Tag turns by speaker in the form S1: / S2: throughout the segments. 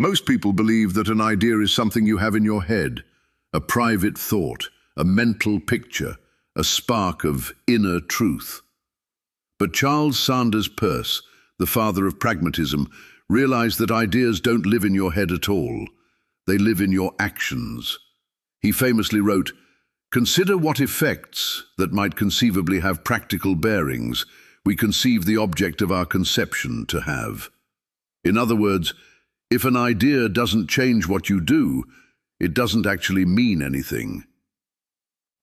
S1: Most people believe that an idea is something you have in your head, a private thought, a mental picture, a spark of inner truth. But Charles Sanders Peirce, the father of pragmatism, realized that ideas don't live in your head at all. They live in your actions. He famously wrote, "Consider what effects that might conceivably have practical bearings we conceive the object of our conception to have." In other words, if an idea doesn't change what you do, it doesn't actually mean anything.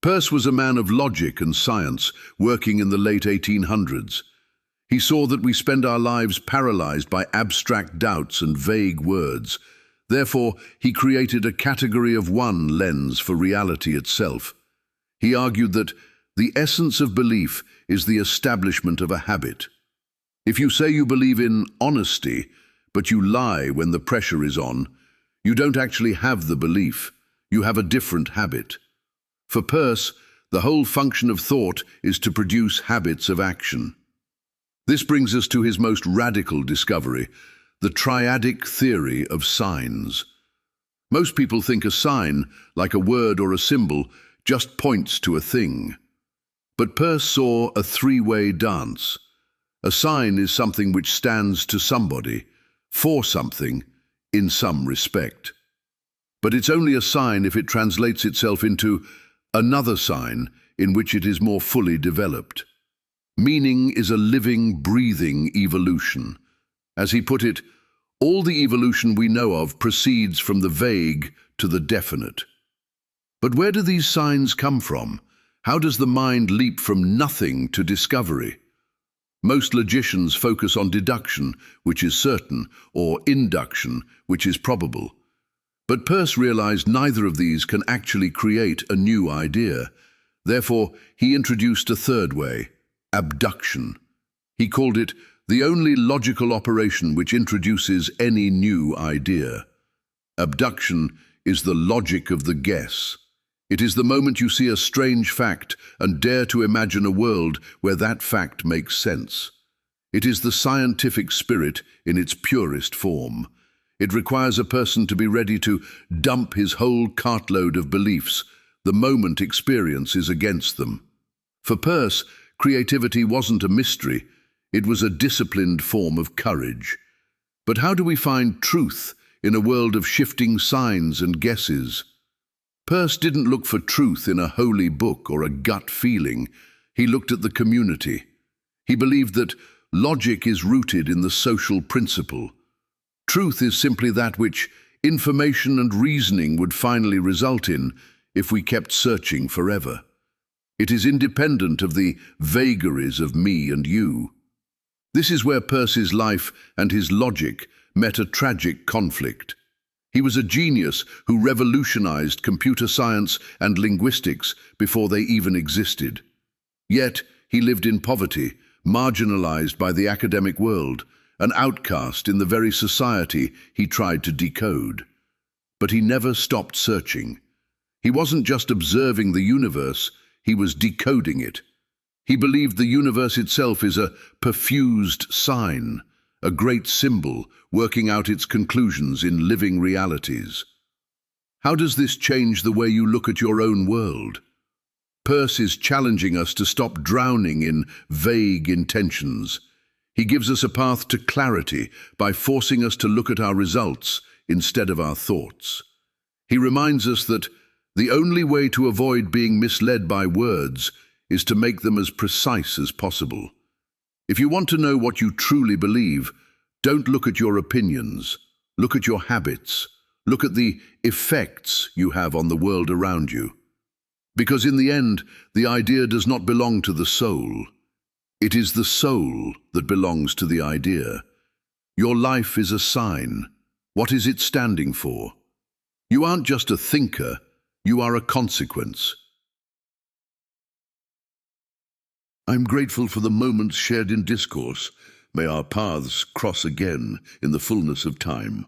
S1: Peirce was a man of logic and science, working in the late 1800s. He saw that we spend our lives paralyzed by abstract doubts and vague words. Therefore, he created a category of one lens for reality itself. He argued that the essence of belief is the establishment of a habit. If you say you believe in honesty, but you lie when the pressure is on, you don't actually have the belief, you have a different habit. For Peirce, the whole function of thought is to produce habits of action. This brings us to his most radical discovery, the Triadic Theory of signs. Most people think a sign, like a word or a symbol, just points to a thing. But Peirce saw a three-way dance. A sign is something which stands to somebody, for something, in some respect. But it's only a sign if it translates itself into another sign in which it is more fully developed. Meaning is a living, breathing evolution. As he put it, all the evolution we know of proceeds from the vague to the definite. But where do these signs come from? How does the mind leap from nothing to discovery? Most logicians focus on deduction, which is certain, or induction, which is probable. But Peirce realized neither of these can actually create a new idea. Therefore, he introduced a third way, abduction. He called it the only logical operation which introduces any new idea. Abduction is the logic of the guess. It is the moment you see a strange fact and dare to imagine a world where that fact makes sense. It is the scientific spirit in its purest form. It requires a person to be ready to dump his whole cartload of beliefs the moment experience is against them. For Peirce, creativity wasn't a mystery, it was a disciplined form of courage. But how do we find truth in a world of shifting signs and guesses? Peirce didn't look for truth in a holy book or a gut feeling. He looked at the community. He believed that logic is rooted in the social principle. Truth is simply that which information and reasoning would finally result in if we kept searching forever. It is independent of the vagaries of me and you. This is where Peirce's life and his logic met a tragic conflict. He was a genius who revolutionized computer science and linguistics before they even existed. Yet, he lived in poverty, marginalized by the academic world, an outcast in the very society he tried to decode. But he never stopped searching. He wasn't just observing the universe, he was decoding it. He believed the universe itself is a perfused sign, a great symbol working out its conclusions in living realities. How does this change the way you look at your own world? Peirce is challenging us to stop drowning in vague intentions. He gives us a path to clarity by forcing us to look at our results instead of our thoughts. He reminds us that the only way to avoid being misled by words is to make them as precise as possible. If you want to know what you truly believe, don't look at your opinions, look at your habits, look at the effects you have on the world around you. Because in the end, the idea does not belong to the soul. It is the soul that belongs to the idea. Your life is a sign. What is it standing for? You aren't just a thinker, you are a consequence. I'm grateful for the moments shared in discourse. May our paths cross again in the fullness of time.